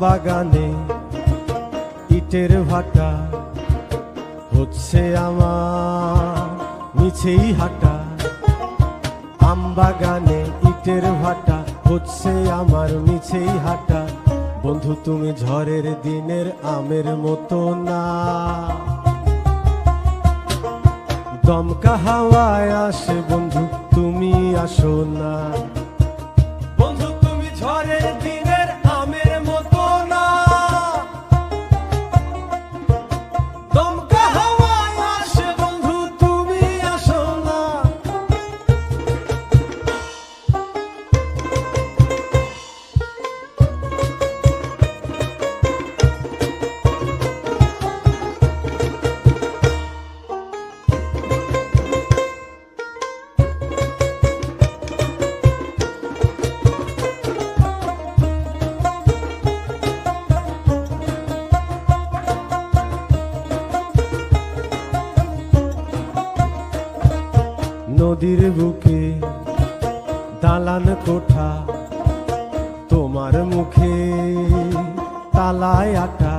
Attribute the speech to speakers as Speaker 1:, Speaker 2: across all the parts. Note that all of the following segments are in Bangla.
Speaker 1: বাগানে ইটের ভাটা হচ্ছে আমার মিছেই হাঁটা। আম বাগানে ইটের ভাটা হচ্ছে আমার মিছেই হাঁটা। বন্ধু তুমি ঝড়ের দিনের আমের মতো না, দমকা হাওয়ায় আসে বন্ধু তুমি আসো না। বন্ধু তুমি ঝড়ের দিনের আমের মতো না, দমকা হাওয়ায় আসে বন্ধু তুমি আসো না। নদীর বুকে দালান কোঠা, তোমার মুখে তালায় আটা।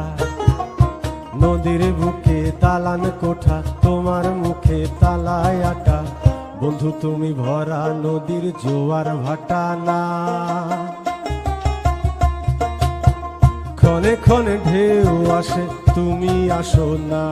Speaker 1: নদীর বুকে দালান কোঠা, তোমার মুখে তালায় আটা। বন্ধু তুমি ভরা নদীর জোয়ার ভাটা না, ক্ষণে ক্ষণে ঢেউ আসে তুমি আসো না।